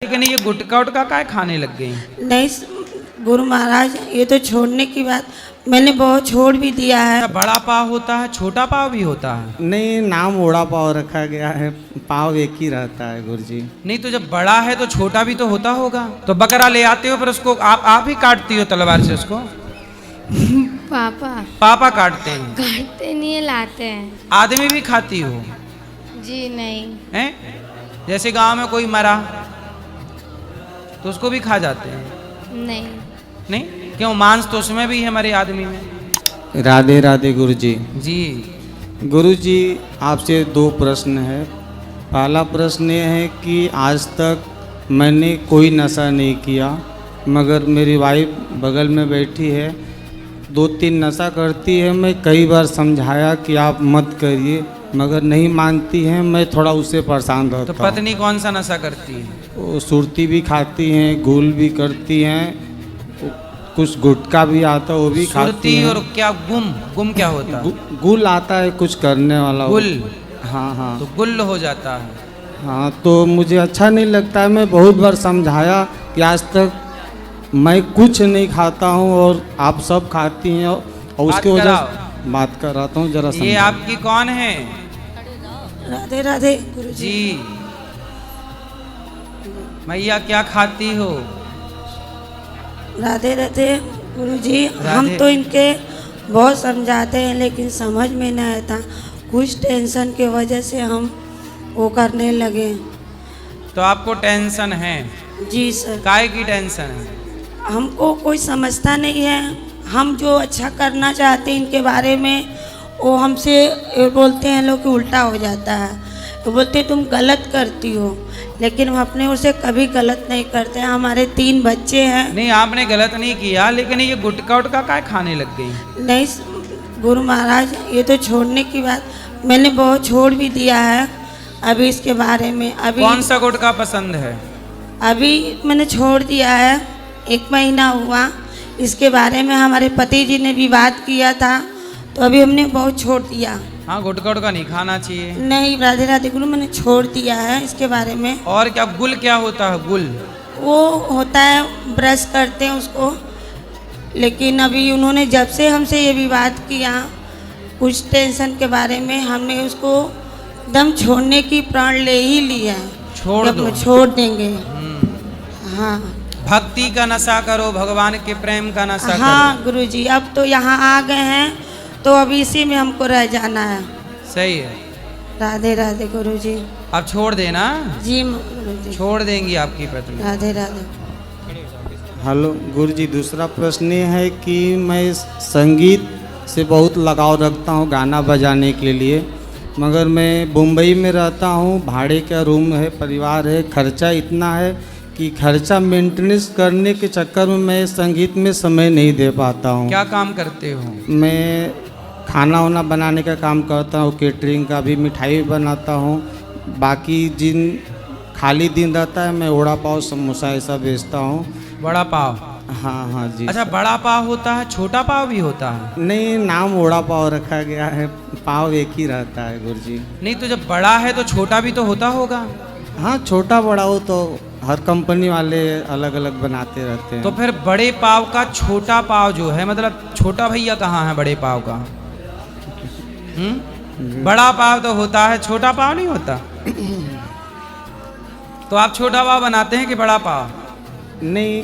लेकिन ये गुटखा उटखा काय खाने लग गई? नहीं गुरु महाराज, ये तो छोड़ने की बात, मैंने बहुत छोड़ भी दिया है। बड़ा पाव होता है, छोटा पाव भी होता है? नहीं, नाम ओड़ा पाव रखा गया है, पाव एक ही रहता है गुरुजी। नहीं तो जब बड़ा है तो छोटा भी तो होता होगा। तो बकरा ले आते हो फिर उसको आप ही काटती हो तलवार से उसको? पापा काटते हैं? काटते नहीं है, लाते हैं। आदमी भी खाती हो? जी नहीं। हैं? जैसे गांव में कोई मरा तो उसको भी खा जाते हैं? नहीं। नहीं क्यों, मांस तो उसमें भी है मरे आदमी में। राधे राधे गुरुजी। जी गुरुजी, आपसे दो प्रश्न है। पहला प्रश्न ये है कि आज तक मैंने कोई नशा नहीं किया, मगर मेरी वाइफ बगल में बैठी है, 2-3 नशा करती है। मैं कई बार समझाया कि आप मत करिए, मगर नहीं मानती हैं। मैं थोड़ा उससे परेशान रहता तो हूँ। पत्नी कौन सा नशा करती है? वो सुरती भी खाती हैं, गुल भी करती हैं, कुछ गुटखा भी आता है वो भी खाती सुरती हैं। और क्या गुम क्या होता है? गुल आता है कुछ करने वाला। गुल? हाँ हाँ। तो गुल हो जाता है। हाँ, तो मुझे अच्छा नहीं लगता है। मैं बहुत बार समझाया कि आज तक मैं कुछ नहीं खाता हूँ और आप सब खाती हैं, और उसकी वजह से बात कर रहा हूँ जरा। ये आपकी कौन है? राधे राधे गुरु जी। मैया क्या खाती हो? राधे राधे गुरु जी। राधे। हम तो इनके बहुत समझाते हैं लेकिन समझ में नहीं आता, कुछ टेंशन के वजह से हम वो करने लगे। तो आपको टेंशन है? जी सर। काय की टेंशन है? हमको कोई समझता नहीं है। हम जो अच्छा करना चाहते हैं इनके बारे में, वो हमसे बोलते हैं लोग कि उल्टा हो जाता है। वो बोलते हैं तुम गलत करती हो, लेकिन हम अपने ओर से कभी गलत नहीं करते हैं। हमारे 3 बच्चे हैं। नहीं, आपने गलत नहीं किया, लेकिन ये गुटखा उटखा काय खाने लग गई? नहीं गुरु महाराज, ये तो छोड़ने की बात, मैंने बहुत छोड़ भी दिया है। अभी इसके बारे में कौन सा गुटखा पसंद है? अभी मैंने छोड़ दिया है, 1 महीना हुआ। इसके बारे में हमारे पति जी ने भी बात किया था, तो अभी हमने बहुत छोड़ दिया। हाँ, गुटखा उटखा नहीं खाना चाहिए। नहीं राधे राधे गुरु, मैंने छोड़ दिया है इसके बारे में। और क्या गुल क्या होता है? गुल वो होता है, ब्रश करते हैं उसको, लेकिन अभी उन्होंने जब से हमसे ये भी बात किया कुछ टेंशन के बारे में, हमने उसको एकदम छोड़ने की प्रण ले ही लिया है। छोड़ दो। छोड़ देंगे। हाँ भक्ति का नशा करो, भगवान के प्रेम का नशा हाँ गुरुजी, अब तो यहाँ आ गए हैं तो अब इसी में हमको रह जाना है। सही है। राधे राधे गुरुजी। अब छोड़ देना। जी गुरुजी। छोड़ देंगी आपकी पत्नी। राधे राधे। हेलो गुरुजी, दूसरा प्रश्न ये है कि मैं संगीत से बहुत लगाव रखता हूँ, गाना बजाने के लिए, मगर मैं मुंबई में रहता हूँ, भाड़े का रूम है, परिवार है, खर्चा इतना है कि खर्चा मेंटेनेंस करने के चक्कर में मैं संगीत में समय नहीं दे पाता हूँ। क्या काम करते हो? मैं खाना वाना बनाने का काम करता हूँ, केटरिंग का भी, मिठाई भी बनाता हूँ। बाकी जिन खाली दिन रहता है मैं वड़ा पाव समोसा ऐसा बेचता हूँ। बड़ा पाव? हाँ हाँ जी। अच्छा, बड़ा पाव होता है, छोटा पाव भी होता है? नहीं, नाम ओड़ा पाव रखा गया है, पाव एक ही रहता है गुरुजी। नहीं तो जब बड़ा है तो छोटा भी तो होता होगा? हाँ, छोटा बड़ा हो तो हर कंपनी वाले अलग अलग बनाते रहते हैं। तो फिर बड़े पाव का छोटा पाव जो है, मतलब छोटा भैया कहाँ है बड़े पाव का? बड़ा पाव तो होता है, छोटा पाव नहीं होता। तो आप छोटा पाव बनाते हैं कि बड़ा पाव? नहीं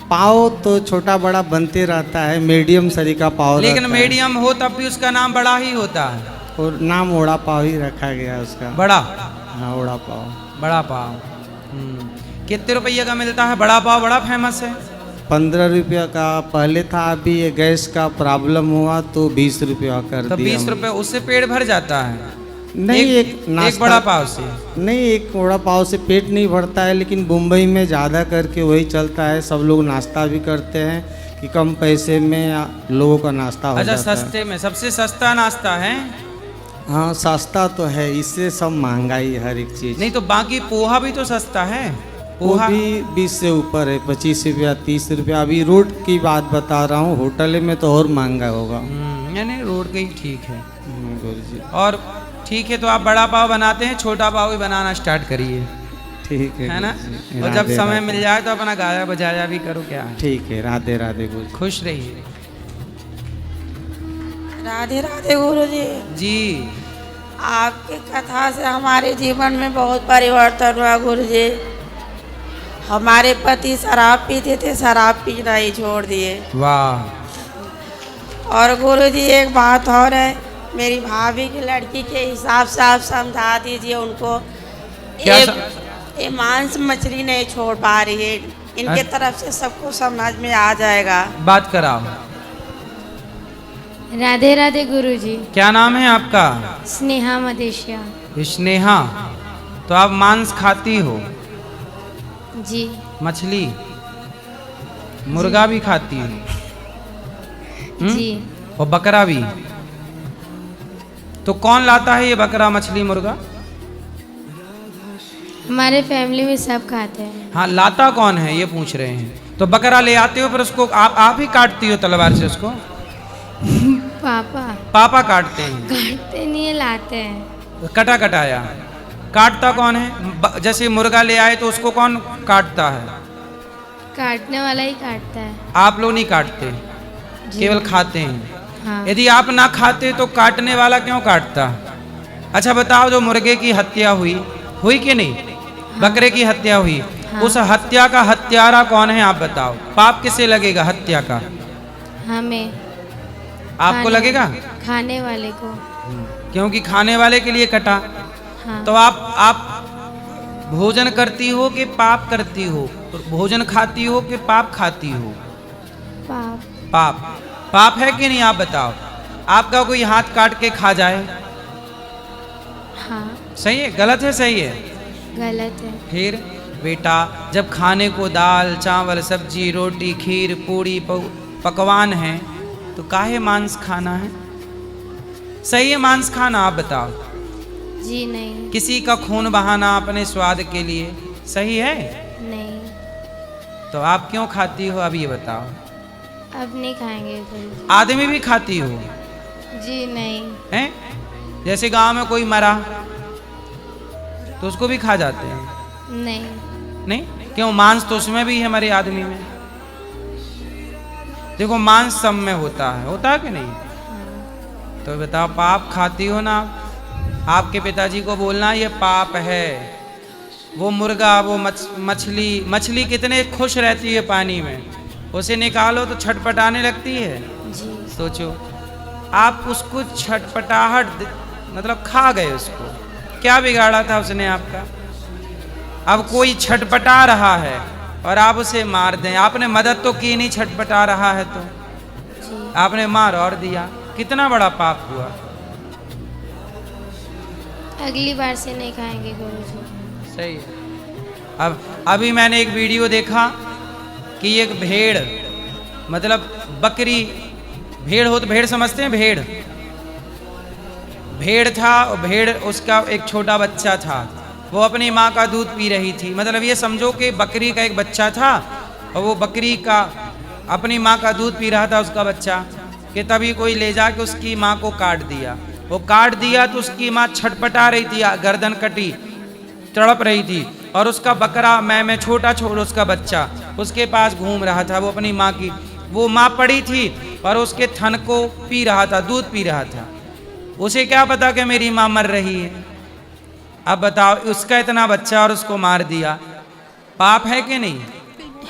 पाव तो छोटा बड़ा बनते रहता है, मीडियम सरी का पाव लेकिन रहता है। मीडियम हो तब भी उसका नाम बड़ा ही होता है। और नाम ओड़ा पाव ही रखा गया है उसका। बड़ा? हाँ, ओड़ा पाव। बड़ा पाव। कितने रुपये का मिलता है बड़ा पाव? बड़ा फेमस है। 15 रुपया का पहले था, अभी ये गैस का प्रॉब्लम हुआ तो 20 रुपया कर तो दिया। 20 रुपये, उससे पेट भर जाता है? नहीं, एक एक बड़ा पाव से नहीं, एक वड़ा पाव से पेट नहीं भरता है, लेकिन मुंबई में ज़्यादा करके वही चलता है। सब लोग नाश्ता भी करते हैं कि कम पैसे में लोगों का नाश्ता हो अच्छा, जाता है। सस्ते में सबसे सस्ता नाश्ता है? हाँ, सस्ता तो है, इससे सब महंगाई है हर एक चीज़। नहीं तो बाकी पोहा भी तो सस्ता है। वो पोहा भी 20 से ऊपर है, 25 रुपया, 30 रुपया। अभी रोड की बात बता रहा हूँ, होटल में तो और महंगा होगा। यानी रोड का ही ठीक है। गुरुजी और ठीक है, तो आप बड़ा पाव बनाते हैं, छोटा पाव भी बनाना स्टार्ट करिए। ठीक है है ना। गुरुजी। और जब राधे समय राधे। मिल जाए तो अपना गाया बजाया भी करो, क्या है। ठीक है, राधे राधे गुरुजी। खुश रहिए राधे राधे गुरु जी। जी। आपकी कथा से हमारे जीवन में बहुत परिवर्तन हुआ गुरु जी। हमारे पति शराब पीते थे, शराब पीना ही छोड़ दिए। वाह। और गुरु जी एक बात और है, मेरी भाभी की लड़की के हिसाब से आप समझा दीजिए उनको। क्या ये मांस मछली नहीं छोड़ पा रही है, इनके तरफ से सबको समझ में आ जाएगा। बात कराओ। राधे राधे गुरुजी। क्या नाम है आपका? स्नेहा मदेशिया। स्नेहा। तो आप मांस खाती हो? जी। मछली मुर्गा भी खाती हो? जी। और बकरा भी? तो कौन लाता है ये बकरा मछली मुर्गा? हमारे फैमिली में सब खाते हैं। हाँ, लाता कौन है ये पूछ रहे हैं। तो बकरा ले आते हो, फिर उसको आप ही काटती हो तलवार से उसको? पापा पापा काटते हैं? काटते नहीं है, लाते हैं। कटा कटाया। काटता कौन है? जैसे मुर्गा ले आए तो उसको कौन काटता है? काटने वाला ही काटता है। आप लोग नहीं काटते, जी। केवल खाते हैं। हाँ। यदि आप ना खाते तो काटने वाला क्यों काटता? अच्छा बताओ, जो मुर्गे की हत्या हुई कि नहीं? बकरे की हत्या हुई, हाँ। उस हत्या का हत्यारा कौन है आप बताओ? पाप किसे लगेगा हत्या का? हमें। आपको लगेगा? खाने वाले को। क्योंकि खाने वाले के लिए कटा। हाँ। तो आप भोजन करती हो कि पाप करती हो? भोजन खाती हो कि पाप खाती हो? पाप। पाप। पाप है कि नहीं आप बताओ? आपका कोई हाथ काट के खा जाए, हाँ। सही है गलत है? सही है। गलत है। फिर बेटा, जब खाने को दाल चावल सब्जी रोटी खीर पूड़ी पकवान है तो काहे मांस खाना है? सही है मांस खाना? आप बताओ। जी नहीं। किसी का खून बहाना अपने स्वाद के लिए सही है? नहीं। तो आप क्यों खाती हो अब ये बताओ? अब नहीं खाएंगे गुरुजी। आदमी भी खाती हो? जी नहीं। हैं? जैसे गांव में कोई मरा तो उसको भी खा जाते हैं? नहीं। नहीं? क्यों? मांस तो उसमें भी है मरे आदमी में। देखो मांस सब में होता है कि नहीं? तो बताओ, पाप खाती हो ना? आपके पिताजी को बोलना ये पाप है। वो मुर्गा, वो मछली कितने खुश रहती है पानी में, उसे निकालो तो छटपटाने लगती है। जी। सोचो, आप उसको छटपटाहट मतलब खा गए उसको। क्या बिगाड़ा था उसने आपका? अब कोई छटपटा रहा है और आप उसे मार दें। आपने मदद तो की नहीं, छटपटा रहा है तो जी। आपने मार और दिया। कितना बड़ा पाप हुआ। अगली बार से नहीं खाएंगे गुरुजी। सही है। अब अभी मैंने एक वीडियो देखा कि एक भेड़, मतलब बकरी, भेड़ हो तो भेड़ समझते हैं? भेड़ था और भेड़ उसका एक छोटा बच्चा था। वो अपनी माँ का दूध पी रही थी। मतलब ये समझो कि बकरी का एक बच्चा था और वो बकरी का अपनी माँ का दूध पी रहा था उसका बच्चा, कि तभी कोई ले जाके उसकी माँ को काट दिया। वो काट दिया तो उसकी माँ छटपटा रही थी, गर्दन कटी, तड़प रही थी। और उसका बकरा मैं छोटा उसका बच्चा उसके पास घूम रहा था। वो अपनी माँ की, वो माँ पड़ी थी और उसके थन को पी रहा था, दूध पी रहा था। उसे क्या पता कि मेरी माँ मर रही है। अब बताओ, उसका इतना बच्चा और उसको मार दिया, पाप है कि नहीं?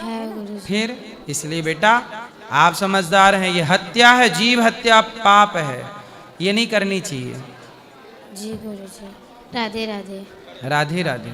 है गुरुजी। फिर इसलिए बेटा आप समझदार हैं, ये हत्या है, जीव हत्या पाप है, ये नहीं करनी चाहिए। जी गुरुजी। राधे राधे। राधे राधे।